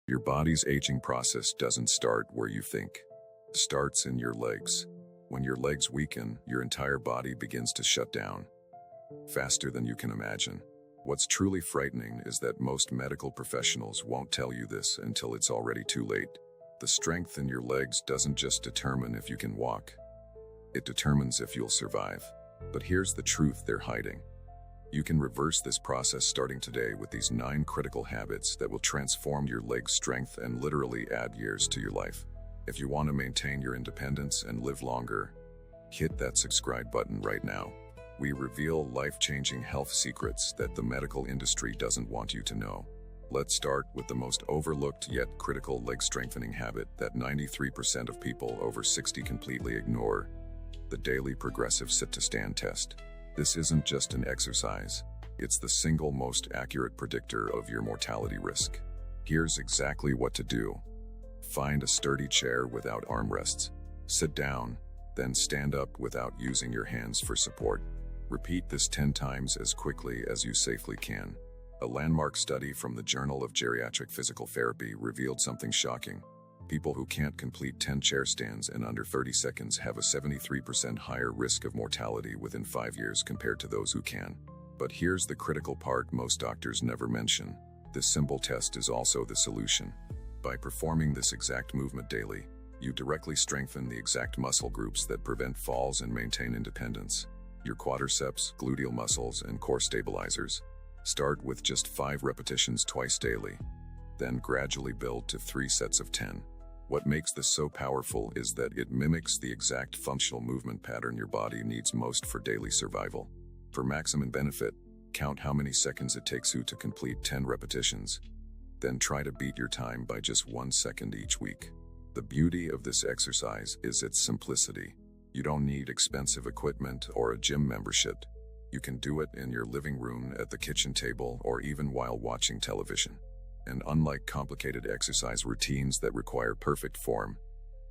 Your body's aging process doesn't start where you think. It starts in your legs. When your legs weaken, your entire body begins to shut down, faster than you can imagine. What's truly frightening is that most medical professionals won't tell you this until it's already too late. The strength in your legs doesn't just determine if you can walk. It determines if you'll survive. But here's the truth they're hiding. You can reverse this process starting today with these 9 critical habits that will transform your leg strength and literally add years to your life. If you want to maintain your independence and live longer, hit that subscribe button right now. We reveal life-changing health secrets that the medical industry doesn't want you to know. Let's start with the most overlooked yet critical leg strengthening habit that 93% of people over 60 completely ignore: the daily progressive sit-to-stand test. This isn't just an exercise, it's the single most accurate predictor of your mortality risk. Here's exactly what to do. Find a sturdy chair without armrests. Sit down, then stand up without using your hands for support. Repeat this 10 times as quickly as you safely can. A landmark study from the Journal of Geriatric Physical Therapy revealed something shocking. People who can't complete 10 chair stands in under 30 seconds have a 73% higher risk of mortality within 5 years compared to those who can. But here's the critical part most doctors never mention. This simple test is also the solution. By performing this exact movement daily, you directly strengthen the exact muscle groups that prevent falls and maintain independence. Your quadriceps, gluteal muscles, and core stabilizers. Start with just 5 repetitions twice daily. Then gradually build to 3 sets of 10. What makes this so powerful is that it mimics the exact functional movement pattern your body needs most for daily survival. For maximum benefit, count how many seconds it takes you to complete 10 repetitions. Then try to beat your time by just 1 second each week. The beauty of this exercise is its simplicity. You don't need expensive equipment or a gym membership. You can do it in your living room, at the kitchen table, or even while watching television. And unlike complicated exercise routines that require perfect form,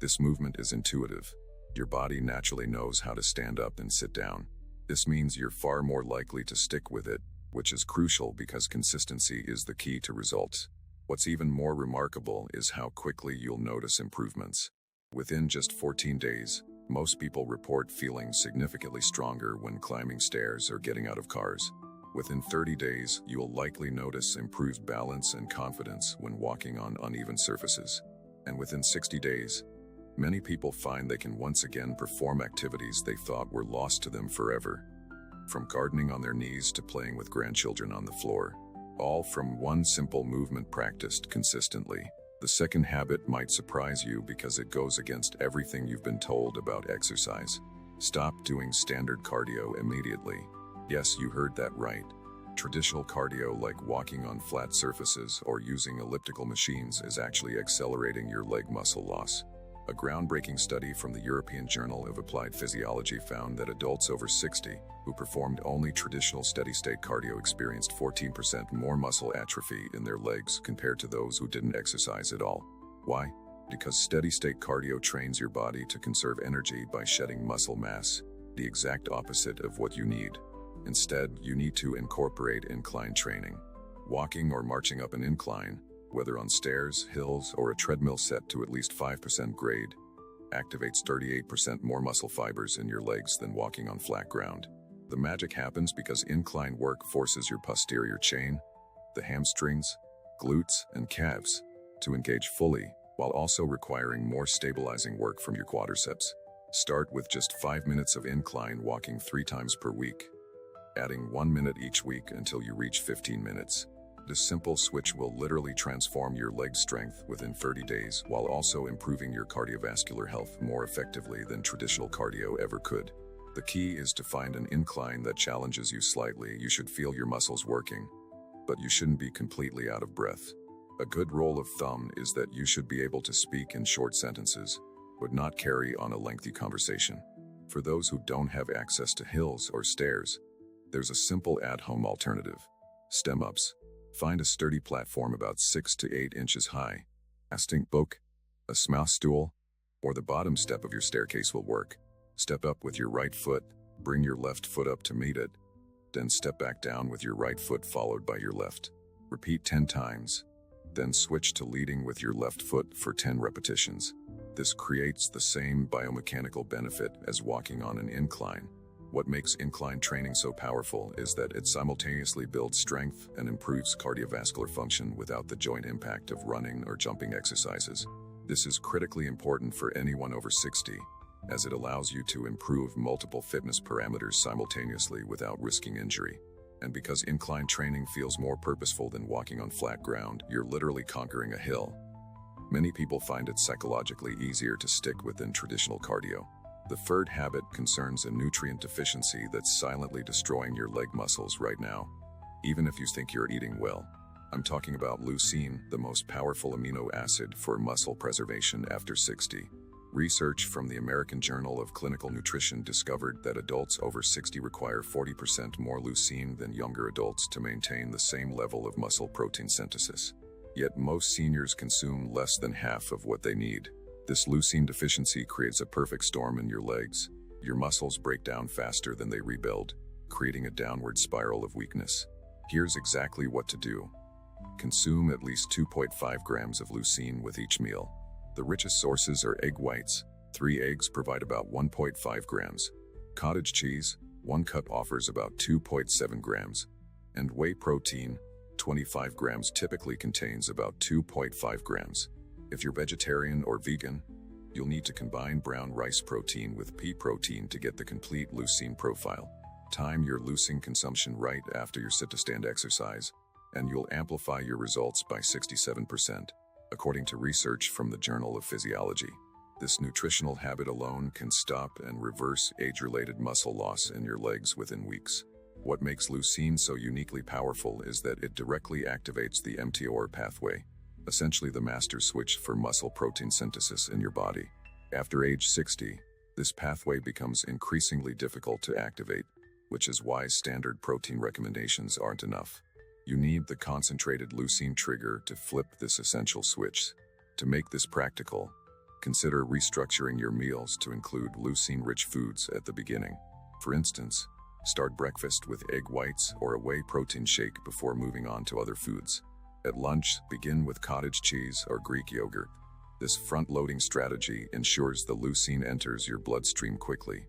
this movement is intuitive. Your body naturally knows how to stand up and sit down. This means you're far more likely to stick with it, which is crucial because consistency is the key to results. What's even more remarkable is how quickly you'll notice improvements. Within just 14 days, most people report feeling significantly stronger when climbing stairs or getting out of cars. Within 30 days, you'll likely notice improved balance and confidence when walking on uneven surfaces. And within 60 days, many people find they can once again perform activities they thought were lost to them forever. From gardening on their knees to playing with grandchildren on the floor, all from one simple movement practiced consistently. The second habit might surprise you because it goes against everything you've been told about exercise. Stop doing standard cardio immediately. Yes, you heard that right. Traditional cardio like walking on flat surfaces or using elliptical machines is actually accelerating your leg muscle loss. A groundbreaking study from the European Journal of Applied Physiology found that adults over 60 who performed only traditional steady-state cardio experienced 14% more muscle atrophy in their legs compared to those who didn't exercise at all. Why? Because steady-state cardio trains your body to conserve energy by shedding muscle mass, the exact opposite of what you need. Instead, you need to incorporate incline training. Walking or marching up an incline, whether on stairs, hills, or a treadmill set to at least 5% grade, activates 38% more muscle fibers in your legs than walking on flat ground. The magic happens because incline work forces your posterior chain, the hamstrings, glutes, and calves to engage fully, while also requiring more stabilizing work from your quadriceps. Start with just 5 minutes of incline walking 3 times per week, adding 1 minute each week until you reach 15 minutes. This simple switch will literally transform your leg strength within 30 days while also improving your cardiovascular health more effectively than traditional cardio ever could. The key is to find an incline that challenges you slightly. You should feel your muscles working, but you shouldn't be completely out of breath. A good rule of thumb is that you should be able to speak in short sentences, but not carry on a lengthy conversation. For those who don't have access to hills or stairs, there's a simple at-home alternative: STEM-ups. Find a sturdy platform about 6 to 8 inches high. A stink book, a mouse stool, or the bottom step of your staircase will work. Step up with your right foot, bring your left foot up to meet it, then step back down with your right foot followed by your left. Repeat 10 times. Then switch to leading with your left foot for 10 repetitions. This creates the same biomechanical benefit as walking on an incline. What makes incline training so powerful is that it simultaneously builds strength and improves cardiovascular function without the joint impact of running or jumping exercises. This is critically important for anyone over 60, as it allows you to improve multiple fitness parameters simultaneously without risking injury. And because incline training feels more purposeful than walking on flat ground, you're literally conquering a hill. Many people find it psychologically easier to stick within traditional cardio. The third habit concerns a nutrient deficiency that's silently destroying your leg muscles right now, even if you think you're eating well. I'm talking about leucine, the most powerful amino acid for muscle preservation after 60. Research from the American Journal of Clinical Nutrition discovered that adults over 60 require 40% more leucine than younger adults to maintain the same level of muscle protein synthesis. Yet most seniors consume less than half of what they need. This leucine deficiency creates a perfect storm in your legs. Your muscles break down faster than they rebuild, creating a downward spiral of weakness. Here's exactly what to do. Consume at least 2.5 grams of leucine with each meal. The richest sources are egg whites. 3 eggs provide about 1.5 grams. Cottage cheese, 1 cup offers about 2.7 grams. And whey protein, 25 grams typically contains about 2.5 grams. If you're vegetarian or vegan, you'll need to combine brown rice protein with pea protein to get the complete leucine profile. Time your leucine consumption right after your sit-to-stand exercise, and you'll amplify your results by 67%, according to research from the Journal of Physiology. This nutritional habit alone can stop and reverse age-related muscle loss in your legs within weeks. What makes leucine so uniquely powerful is that it directly activates the mTOR pathway, essentially the master switch for muscle protein synthesis in your body. After age 60, this pathway becomes increasingly difficult to activate, which is why standard protein recommendations aren't enough. You need the concentrated leucine trigger to flip this essential switch. To make this practical, consider restructuring your meals to include leucine-rich foods at the beginning. For instance, start breakfast with egg whites or a whey protein shake before moving on to other foods. At lunch, begin with cottage cheese or Greek yogurt. This front-loading strategy ensures the leucine enters your bloodstream quickly,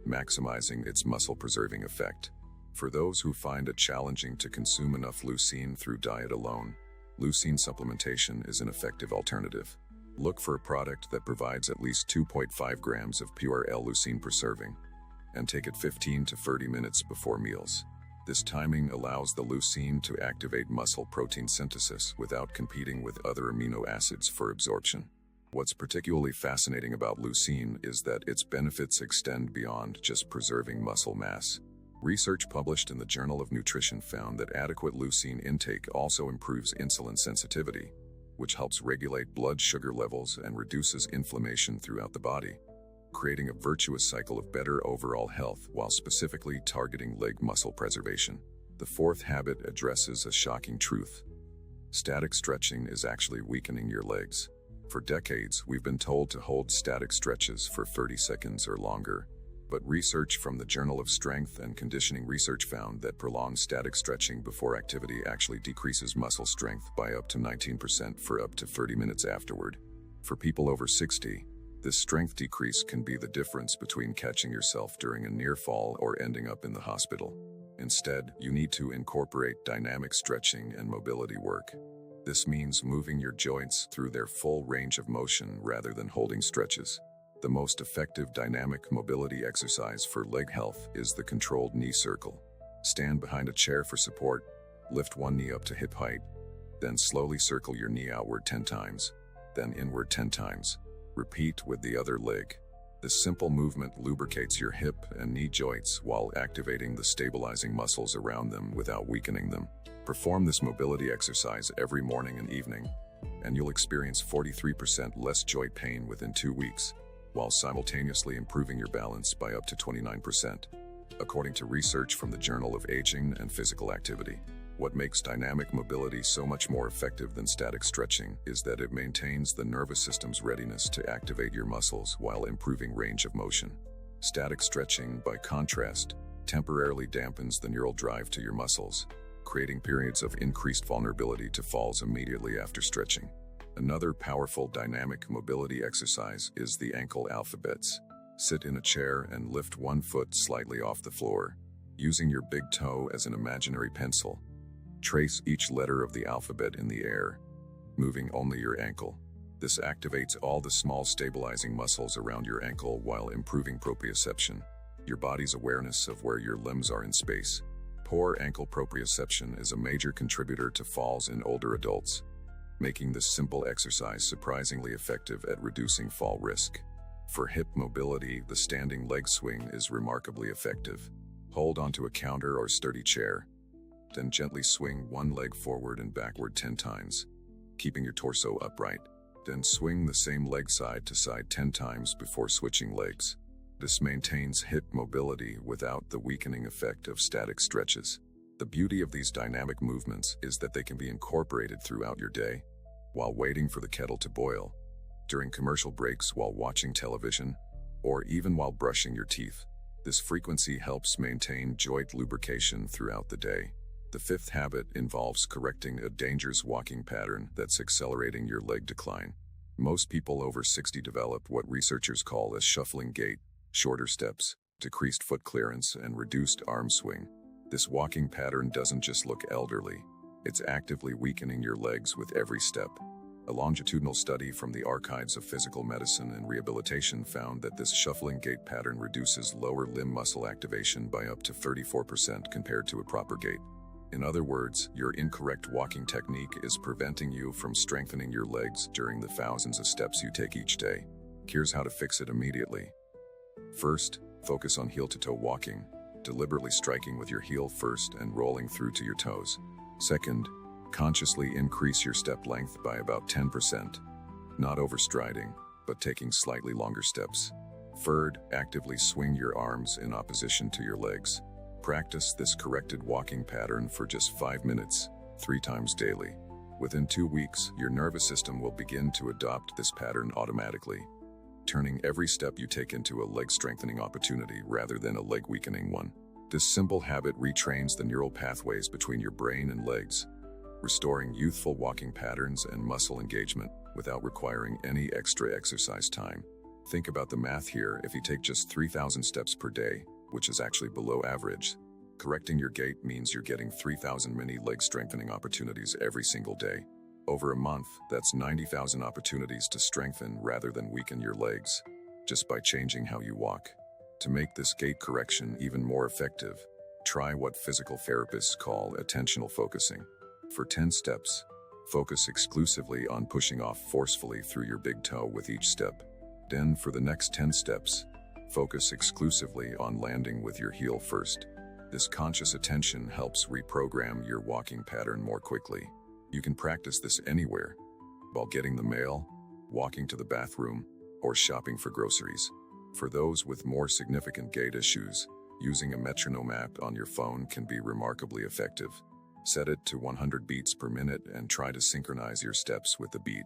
maximizing its muscle-preserving effect. For those who find it challenging to consume enough leucine through diet alone, leucine supplementation is an effective alternative. Look for a product that provides at least 2.5 grams of pure L-leucine per serving, and take it 15 to 30 minutes before meals. This timing allows the leucine to activate muscle protein synthesis without competing with other amino acids for absorption. What's particularly fascinating about leucine is that its benefits extend beyond just preserving muscle mass. Research published in the Journal of Nutrition found that adequate leucine intake also improves insulin sensitivity, which helps regulate blood sugar levels and reduces inflammation throughout the body, creating a virtuous cycle of better overall health while specifically targeting leg muscle preservation. The fourth habit addresses a shocking truth. Static stretching is actually weakening your legs. For decades, we've been told to hold static stretches for 30 seconds or longer, but research from the Journal of Strength and Conditioning Research found that prolonged static stretching before activity actually decreases muscle strength by up to 19% for up to 30 minutes afterward. For people over 60, this strength decrease can be the difference between catching yourself during a near fall or ending up in the hospital. Instead, you need to incorporate dynamic stretching and mobility work. This means moving your joints through their full range of motion rather than holding stretches. The most effective dynamic mobility exercise for leg health is the controlled knee circle. Stand behind a chair for support, lift one knee up to hip height, then slowly circle your knee outward 10 times, then inward 10 times. Repeat with the other leg. This simple movement lubricates your hip and knee joints while activating the stabilizing muscles around them without weakening them. Perform this mobility exercise every morning and evening, and you'll experience 43% less joint pain within 2 weeks, while simultaneously improving your balance by up to 29%. According to research from the Journal of Aging and Physical Activity, what makes dynamic mobility so much more effective than static stretching is that it maintains the nervous system's readiness to activate your muscles while improving range of motion. Static stretching, by contrast, temporarily dampens the neural drive to your muscles, creating periods of increased vulnerability to falls immediately after stretching. Another powerful dynamic mobility exercise is the ankle alphabets. Sit in a chair and lift one foot slightly off the floor, using your big toe as an imaginary pencil. Trace each letter of the alphabet in the air, moving only your ankle. This activates all the small stabilizing muscles around your ankle while improving proprioception, your body's awareness of where your limbs are in space. Poor ankle proprioception is a major contributor to falls in older adults, making this simple exercise surprisingly effective at reducing fall risk. For hip mobility, the standing leg swing is remarkably effective. Hold onto a counter or sturdy chair, then gently swing one leg forward and backward 10 times, keeping your torso upright. Then swing the same leg side to side 10 times before switching legs. This maintains hip mobility without the weakening effect of static stretches. The beauty of these dynamic movements is that they can be incorporated throughout your day, while waiting for the kettle to boil, during commercial breaks while watching television, or even while brushing your teeth. This frequency helps maintain joint lubrication throughout the day. The fifth habit involves correcting a dangerous walking pattern that's accelerating your leg decline. Most people over 60 develop what researchers call a shuffling gait, shorter steps, decreased foot clearance, and reduced arm swing. This walking pattern doesn't just look elderly, it's actively weakening your legs with every step. A longitudinal study from the Archives of Physical Medicine and Rehabilitation found that this shuffling gait pattern reduces lower limb muscle activation by up to 34% compared to a proper gait. In other words, your incorrect walking technique is preventing you from strengthening your legs during the thousands of steps you take each day. Here's how to fix it immediately. First, focus on heel-to-toe walking, deliberately striking with your heel first and rolling through to your toes. Second, consciously increase your step length by about 10%, not overstriding, but taking slightly longer steps. Third, actively swing your arms in opposition to your legs. Practice this corrected walking pattern for just 5 minutes, 3 times daily. Within 2 weeks, your nervous system will begin to adopt this pattern automatically, turning every step you take into a leg-strengthening opportunity rather than a leg-weakening one. This simple habit retrains the neural pathways between your brain and legs, restoring youthful walking patterns and muscle engagement without requiring any extra exercise time. Think about the math here. If you take just 3,000 steps per day, which is actually below average, correcting your gait means you're getting 3,000 mini leg strengthening opportunities every single day. Over a month, that's 90,000 opportunities to strengthen rather than weaken your legs, just by changing how you walk. To make this gait correction even more effective, try what physical therapists call attentional focusing. For 10 steps, focus exclusively on pushing off forcefully through your big toe with each step. Then, for the next 10 steps, focus exclusively on landing with your heel first. This conscious attention helps reprogram your walking pattern more quickly. You can practice this anywhere, while getting the mail, walking to the bathroom, or shopping for groceries. For those with more significant gait issues, using a metronome app on your phone can be remarkably effective. Set it to 100 beats per minute and try to synchronize your steps with the beat.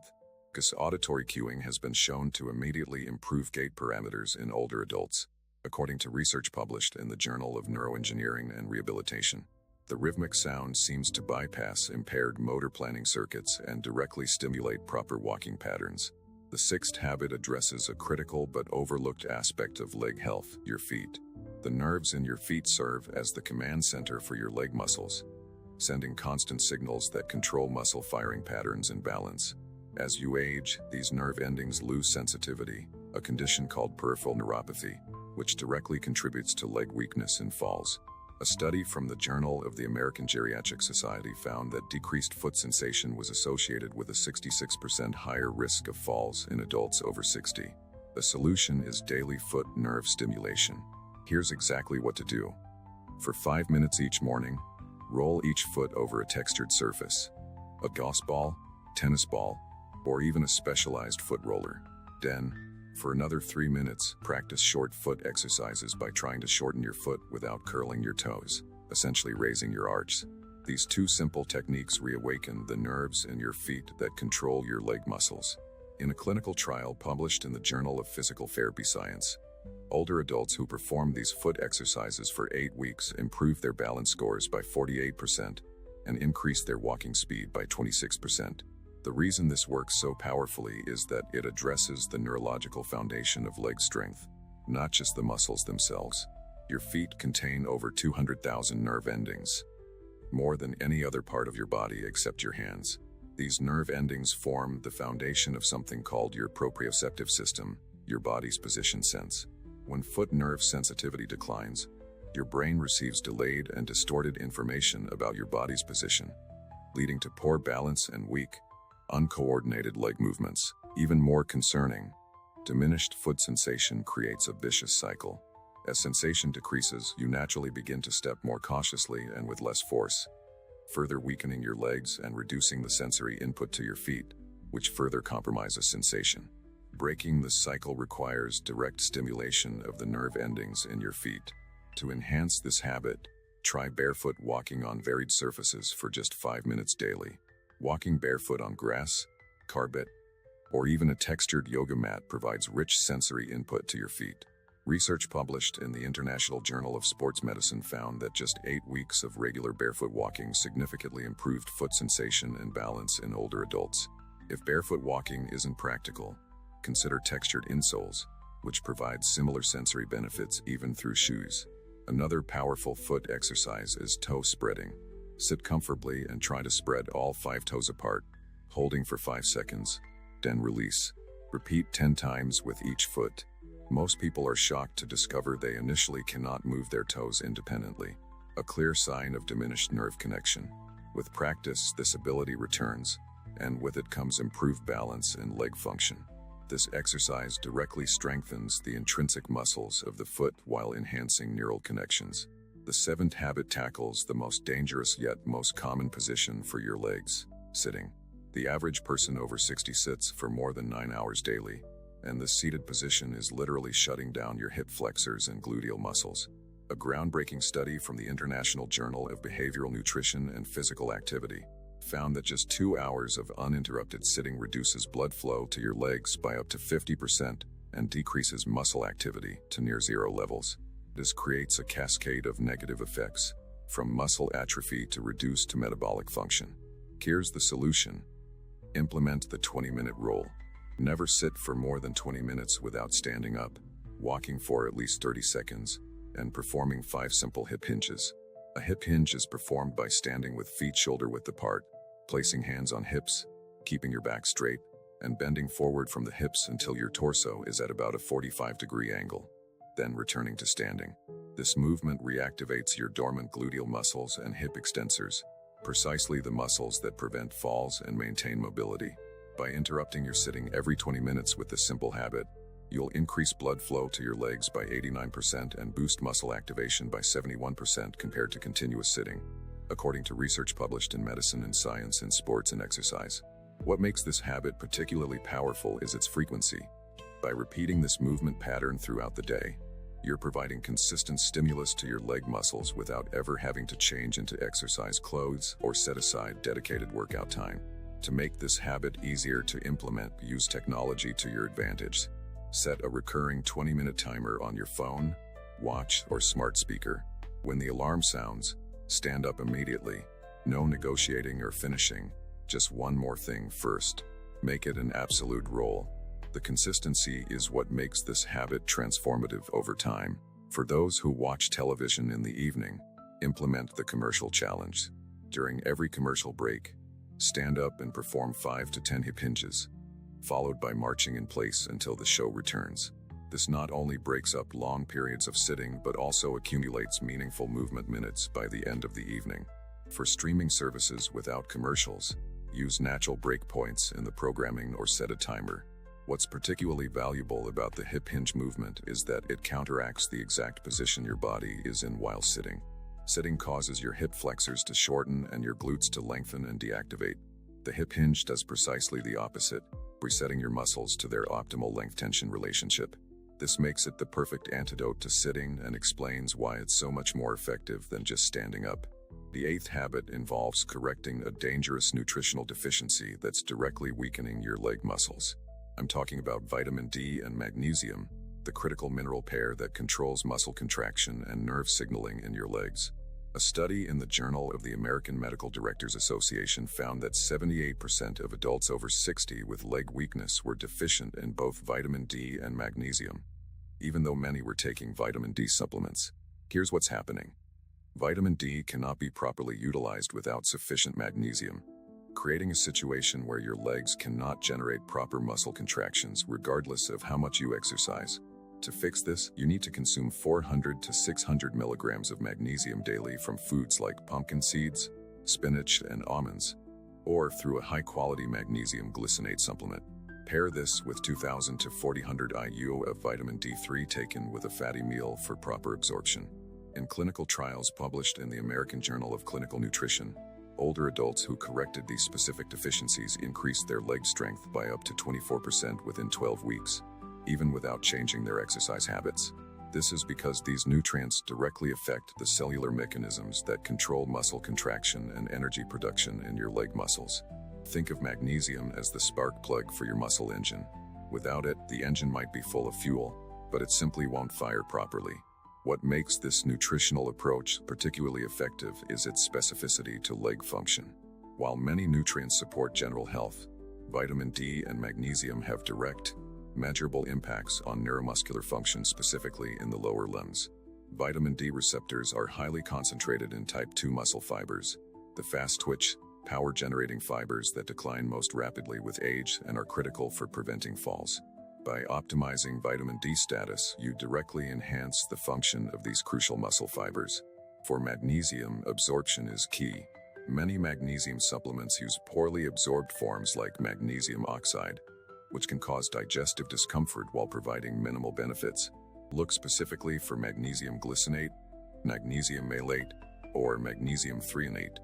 Because auditory cueing has been shown to immediately improve gait parameters in older adults, according to research published in the Journal of Neuroengineering and Rehabilitation. The rhythmic sound seems to bypass impaired motor planning circuits and directly stimulate proper walking patterns. The sixth habit addresses a critical but overlooked aspect of leg health: your feet. The nerves in your feet serve as the command center for your leg muscles, sending constant signals that control muscle firing patterns and balance. As you age, these nerve endings lose sensitivity, a condition called peripheral neuropathy, which directly contributes to leg weakness and falls. A study from the Journal of the American Geriatric Society found that decreased foot sensation was associated with a 66% higher risk of falls in adults over 60. The solution is daily foot nerve stimulation. Here's exactly what to do. For 5 minutes each morning, roll each foot over a textured surface, a golf ball, tennis ball, or even a specialized foot roller. Then, for another 3 minutes, practice short foot exercises by trying to shorten your foot without curling your toes, essentially raising your arch. These 2 simple techniques reawaken the nerves in your feet that control your leg muscles. In a clinical trial published in the Journal of Physical Therapy Science, older adults who performed these foot exercises for 8 weeks improved their balance scores by 48%, and increase their walking speed by 26%. The reason this works so powerfully is that it addresses the neurological foundation of leg strength, not just the muscles themselves. Your feet contain over 200,000 nerve endings, more than any other part of your body except your hands. These nerve endings form the foundation of something called your proprioceptive system, your body's position sense. When foot nerve sensitivity declines, your brain receives delayed and distorted information about your body's position, leading to poor balance and weak, uncoordinated leg movements. Even more concerning, diminished foot sensation creates a vicious cycle. As sensation decreases, you naturally begin to step more cautiously and with less force, further weakening your legs and reducing the sensory input to your feet, which further compromises sensation. Breaking this cycle requires direct stimulation of the nerve endings in your feet. To enhance this habit, try barefoot walking on varied surfaces for just 5 minutes daily. Walking barefoot on grass, carpet, or even a textured yoga mat provides rich sensory input to your feet. Research published in the International Journal of Sports Medicine found that just 8 weeks of regular barefoot walking significantly improved foot sensation and balance in older adults. If barefoot walking isn't practical, consider textured insoles, which provide similar sensory benefits even through shoes. Another powerful foot exercise is toe spreading. Sit comfortably and try to spread all 5 toes apart, holding for 5 seconds, then release. Repeat 10 times with each foot. Most people are shocked to discover they initially cannot move their toes independently, a clear sign of diminished nerve connection. With practice, this ability returns, and with it comes improved balance and leg function. This exercise directly strengthens the intrinsic muscles of the foot while enhancing neural connections. The 7th habit tackles the most dangerous yet most common position for your legs: sitting. The average person over 60 sits for more than 9 hours daily, and this seated position is literally shutting down your hip flexors and gluteal muscles. A groundbreaking study from the International Journal of Behavioral Nutrition and Physical Activity found that just 2 hours of uninterrupted sitting reduces blood flow to your legs by up to 50% and decreases muscle activity to near zero levels. This creates a cascade of negative effects, from muscle atrophy to reduced metabolic function. Here's the solution. Implement the 20-minute rule. Never sit for more than 20 minutes without standing up, walking for at least 30 seconds, and performing 5 simple hip hinges. A hip hinge is performed by standing with feet shoulder-width apart, placing hands on hips, keeping your back straight, and bending forward from the hips until your torso is at about a 45-degree angle, then returning to standing. This movement reactivates your dormant gluteal muscles and hip extensors, precisely the muscles that prevent falls and maintain mobility. By interrupting your sitting every 20 minutes with this simple habit, you'll increase blood flow to your legs by 89% and boost muscle activation by 71% compared to continuous sitting, according to research published in Medicine and Science in Sports and Exercise. What makes this habit particularly powerful is its frequency. By repeating this movement pattern throughout the day, you're providing consistent stimulus to your leg muscles without ever having to change into exercise clothes or set aside dedicated workout time. To make this habit easier to implement, use technology to your advantage. Set a recurring 20-minute timer on your phone, watch, or smart speaker. When the alarm sounds, stand up immediately. No negotiating or finishing, just one more thing first. Make it an absolute rule. The consistency is what makes this habit transformative over time. For those who watch television in the evening, implement the commercial challenge. During every commercial break, stand up and perform 5 to 10 hip hinges, followed by marching in place until the show returns. This not only breaks up long periods of sitting but also accumulates meaningful movement minutes by the end of the evening. For streaming services without commercials, use natural breakpoints in the programming or set a timer. What's particularly valuable about the hip hinge movement is that it counteracts the exact position your body is in while sitting. Sitting causes your hip flexors to shorten and your glutes to lengthen and deactivate. The hip hinge does precisely the opposite, resetting your muscles to their optimal length-tension relationship. This makes it the perfect antidote to sitting and explains why it's so much more effective than just standing up. The 8th habit involves correcting a dangerous nutritional deficiency that's directly weakening your leg muscles. I'm talking about vitamin D and magnesium, the critical mineral pair that controls muscle contraction and nerve signaling in your legs. A study in the Journal of the American Medical Directors Association found that 78% of adults over 60 with leg weakness were deficient in both vitamin D and magnesium, even though many were taking vitamin D supplements. Here's what's happening. Vitamin D cannot be properly utilized without sufficient magnesium, creating a situation where your legs cannot generate proper muscle contractions regardless of how much you exercise. To fix this, you need to consume 400 to 600 milligrams of magnesium daily from foods like pumpkin seeds, spinach, and almonds, or through a high-quality magnesium glycinate supplement. Pair this with 2,000 to 4,000 IU of vitamin D3 taken with a fatty meal for proper absorption. In clinical trials published in the American Journal of Clinical Nutrition, older adults who corrected these specific deficiencies increased their leg strength by up to 24% within 12 weeks, even without changing their exercise habits. This is because these nutrients directly affect the cellular mechanisms that control muscle contraction and energy production in your leg muscles. Think of magnesium as the spark plug for your muscle engine. Without it, the engine might be full of fuel, but it simply won't fire properly. What makes this nutritional approach particularly effective is its specificity to leg function. While many nutrients support general health, vitamin D and magnesium have direct, measurable impacts on neuromuscular function, specifically in the lower limbs. Vitamin D receptors are highly concentrated in type 2 muscle fibers, the fast-twitch, power-generating fibers that decline most rapidly with age and are critical for preventing falls. By optimizing vitamin D status, you directly enhance the function of these crucial muscle fibers. For magnesium, absorption is key. Many magnesium supplements use poorly absorbed forms like magnesium oxide, which can cause digestive discomfort while providing minimal benefits. Look specifically for magnesium glycinate, magnesium malate, or magnesium threonate,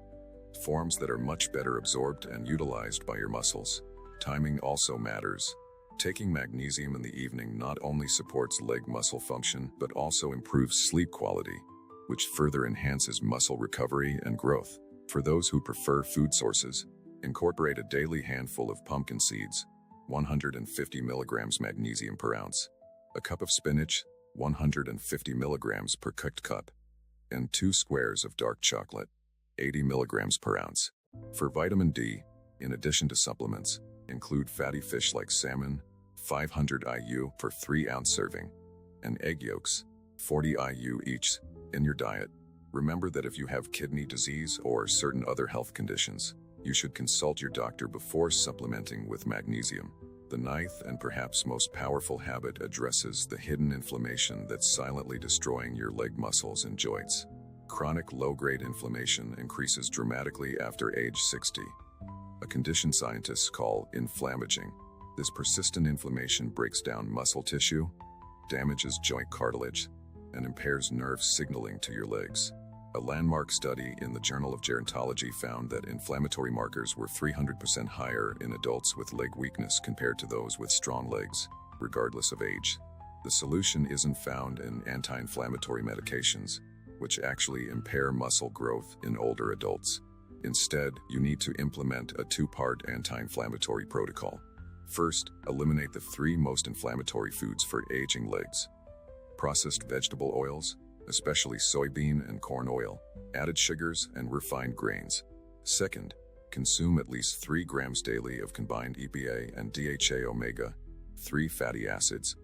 forms that are much better absorbed and utilized by your muscles. Timing also matters. Taking magnesium in the evening not only supports leg muscle function, but also improves sleep quality, which further enhances muscle recovery and growth. For those who prefer food sources, incorporate a daily handful of pumpkin seeds, 150 milligrams magnesium per ounce, a cup of spinach, 150 milligrams per cooked cup, and 2 squares of dark chocolate, 80 milligrams per ounce. For vitamin D, in addition to supplements, include fatty fish like salmon, 500 IU per 3-ounce serving, and egg yolks, 40 IU each, in your diet. Remember that if you have kidney disease or certain other health conditions, you should consult your doctor before supplementing with magnesium. The ninth and perhaps most powerful habit addresses the hidden inflammation that's silently destroying your leg muscles and joints. Chronic low-grade inflammation increases dramatically after age 60, a condition scientists call inflammaging. This persistent inflammation breaks down muscle tissue, damages joint cartilage, and impairs nerve signaling to your legs. A landmark study in the Journal of Gerontology found that inflammatory markers were 300% higher in adults with leg weakness compared to those with strong legs, regardless of age. The solution isn't found in anti-inflammatory medications, which actually impair muscle growth in older adults. Instead, you need to implement a 2-part anti-inflammatory protocol. First, eliminate the 3 most inflammatory foods for aging legs: processed vegetable oils, especially soybean and corn oil, added sugars, and refined grains. Second, consume at least 3 grams daily of combined EPA and DHA omega-3 fatty acids,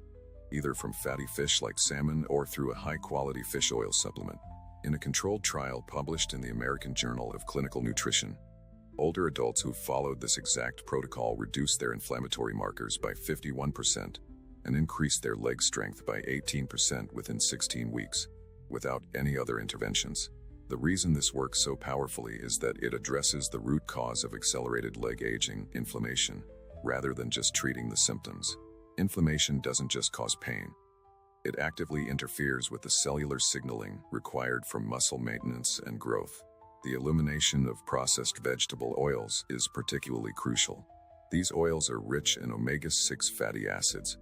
either from fatty fish like salmon or through a high-quality fish oil supplement. In a controlled trial published in the American Journal of Clinical Nutrition, older adults who followed this exact protocol reduced their inflammatory markers by 51% and increased their leg strength by 18% within 16 weeks, without any other interventions. The reason this works so powerfully is that it addresses the root cause of accelerated leg aging, inflammation, rather than just treating the symptoms. Inflammation doesn't just cause pain. It actively interferes with the cellular signaling required for muscle maintenance and growth. The elimination of processed vegetable oils is particularly crucial. These oils are rich in omega-6 fatty acids,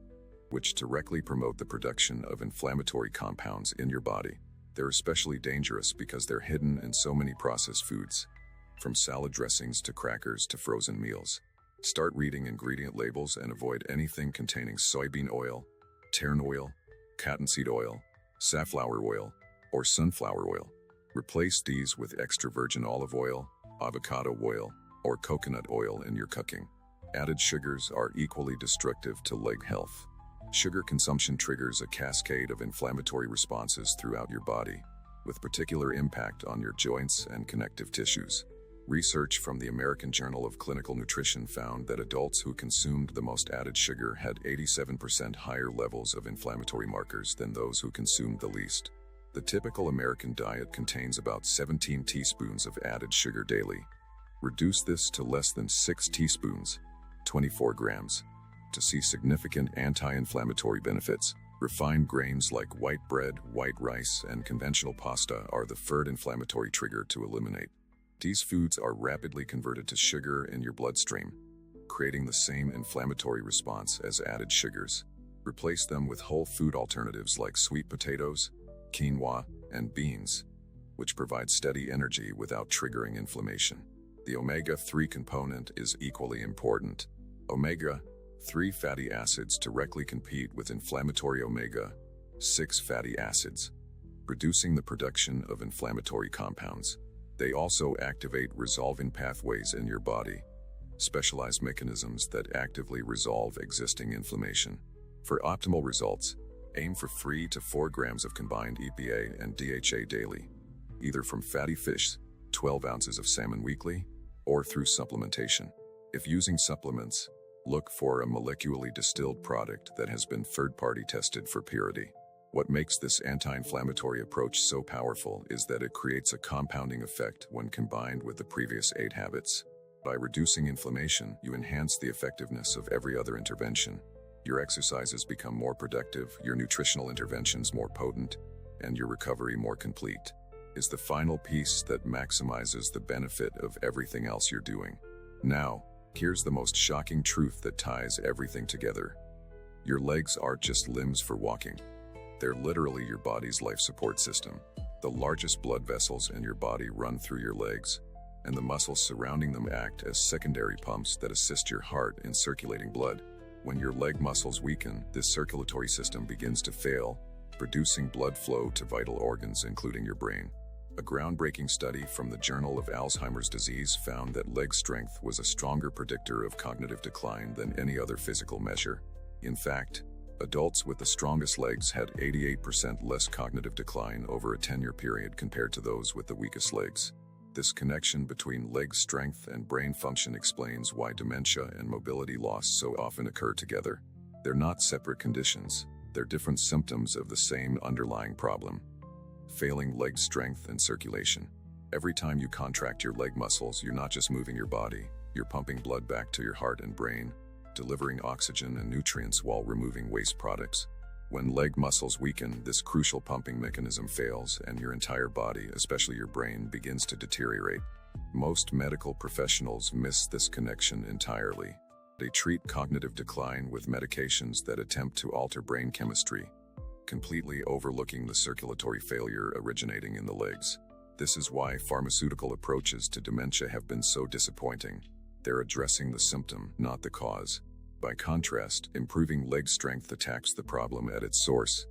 which directly promote the production of inflammatory compounds in your body. They're especially dangerous because they're hidden in so many processed foods, from salad dressings to crackers to frozen meals. Start reading ingredient labels and avoid anything containing soybean oil, tern oil, cottonseed oil, safflower oil, or sunflower oil. Replace these with extra virgin olive oil, avocado oil, or coconut oil in your cooking. Added sugars are equally destructive to leg health. Sugar consumption triggers a cascade of inflammatory responses throughout your body, with particular impact on your joints and connective tissues. Research from the American Journal of Clinical Nutrition found that adults who consumed the most added sugar had 87% higher levels of inflammatory markers than those who consumed the least. The typical American diet contains about 17 teaspoons of added sugar daily. Reduce this to less than 6 teaspoons, 24 grams, to see significant anti-inflammatory benefits. Refined grains like white bread, white rice, and conventional pasta are the third inflammatory trigger to eliminate. These foods are rapidly converted to sugar in your bloodstream, creating the same inflammatory response as added sugars. Replace them with whole food alternatives like sweet potatoes, quinoa, and beans, which provide steady energy without triggering inflammation. The omega-3 component is equally important. Omega-3 fatty acids directly compete with inflammatory omega-6 fatty acids, reducing the production of inflammatory compounds. They also activate resolving pathways in your body, specialized mechanisms that actively resolve existing inflammation. For optimal results, aim for 3 to 4 grams of combined EPA and DHA daily, either from fatty fish, 12 ounces of salmon weekly, or through supplementation. If using supplements, look for a molecularly distilled product that has been third-party tested for purity. What makes this anti-inflammatory approach so powerful is that it creates a compounding effect when combined with the previous 8 habits. By reducing inflammation, you enhance the effectiveness of every other intervention. Your exercises become more productive, your nutritional interventions more potent, and your recovery more complete. Is the final piece that maximizes the benefit of everything else you're doing. Now, here's the most shocking truth that ties everything together. Your legs aren't just limbs for walking. They're literally your body's life support system. The largest blood vessels in your body run through your legs, and the muscles surrounding them act as secondary pumps that assist your heart in circulating blood. When your leg muscles weaken, this circulatory system begins to fail, reducing blood flow to vital organs, including your brain. A groundbreaking study from the Journal of Alzheimer's Disease found that leg strength was a stronger predictor of cognitive decline than any other physical measure. In fact, adults with the strongest legs had 88% less cognitive decline over a 10-year period compared to those with the weakest legs. This connection between leg strength and brain function explains why dementia and mobility loss so often occur together. They're not separate conditions, they're different symptoms of the same underlying problem: failing leg strength and circulation. Every time you contract your leg muscles, you're not just moving your body, you're pumping blood back to your heart and brain, delivering oxygen and nutrients while removing waste products. When leg muscles weaken, this crucial pumping mechanism fails and your entire body, especially your brain, begins to deteriorate. Most medical professionals miss this connection entirely. They treat cognitive decline with medications that attempt to alter brain chemistry, completely overlooking the circulatory failure originating in the legs. This is why pharmaceutical approaches to dementia have been so disappointing. They're addressing the symptom, not the cause. By contrast, improving leg strength attacks the problem at its source,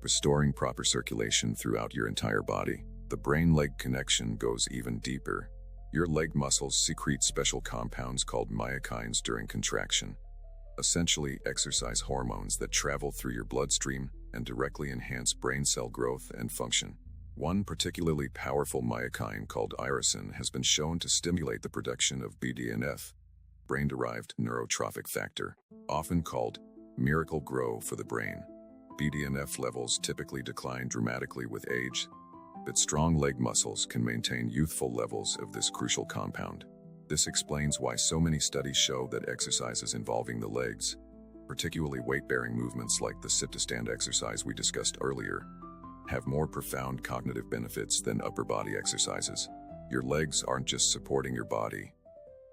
restoring proper circulation throughout your entire body. The brain-leg connection goes even deeper. Your leg muscles secrete special compounds called myokines during contraction, essentially exercise hormones that travel through your bloodstream and directly enhance brain cell growth and function. One particularly powerful myokine called irisin has been shown to stimulate the production of BDNF, brain-derived neurotrophic factor, often called miracle grow for the brain. BDNF levels typically decline dramatically with age, but strong leg muscles can maintain youthful levels of this crucial compound. This explains why so many studies show that exercises involving the legs, particularly weight-bearing movements like the sit-to-stand exercise we discussed earlier, have more profound cognitive benefits than upper body exercises. Your legs aren't just supporting your body,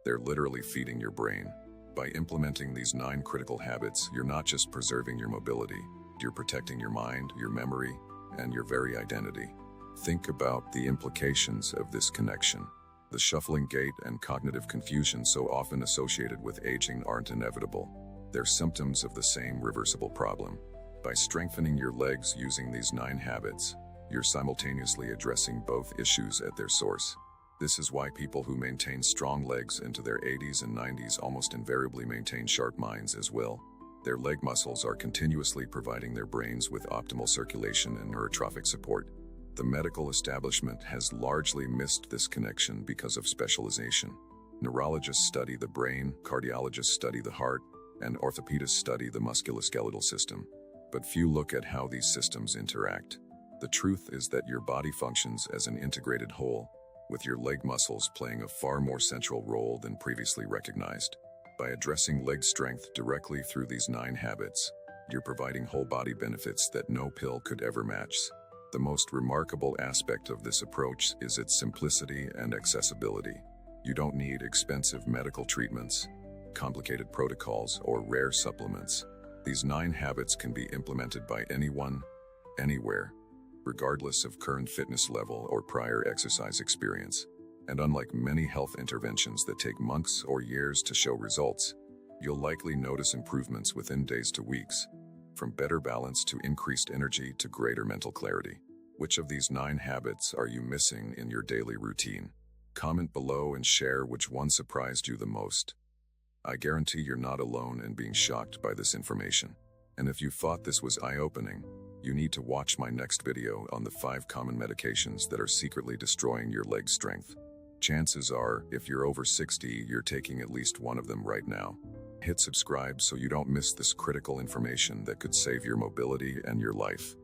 they're literally feeding your brain. By implementing these 9 critical habits, you're not just preserving your mobility, you're protecting your mind, your memory, and your very identity. Think about the implications of this connection. The shuffling gait and cognitive confusion so often associated with aging aren't inevitable. They're symptoms of the same reversible problem. By strengthening your legs using these 9 habits, You're simultaneously addressing both issues at their source. This is why people who maintain strong legs into their 80s and 90s almost invariably maintain sharp minds as well. Their leg muscles are continuously providing their brains with optimal circulation and neurotrophic support. The medical establishment has largely missed this connection because of specialization. Neurologists study the brain, cardiologists study the heart, and orthopedists study the musculoskeletal system. But few look at how these systems interact. The truth is that your body functions as an integrated whole, with your leg muscles playing a far more central role than previously recognized. By addressing leg strength directly through these 9 habits, you're providing whole body benefits that no pill could ever match. The most remarkable aspect of this approach is its simplicity and accessibility. You don't need expensive medical treatments, complicated protocols, or rare supplements. These 9 habits can be implemented by anyone, anywhere, regardless of current fitness level or prior exercise experience. And unlike many health interventions that take months or years to show results, you'll likely notice improvements within days to weeks, from better balance to increased energy to greater mental clarity. Which of these 9 habits are you missing in your daily routine? Comment below and share which one surprised you the most. I guarantee you're not alone in being shocked by this information. And if you thought this was eye-opening, you need to watch my next video on the 5 common medications that are secretly destroying your leg strength. Chances are, if you're over 60, you're taking at least one of them right now. Hit subscribe so you don't miss this critical information that could save your mobility and your life.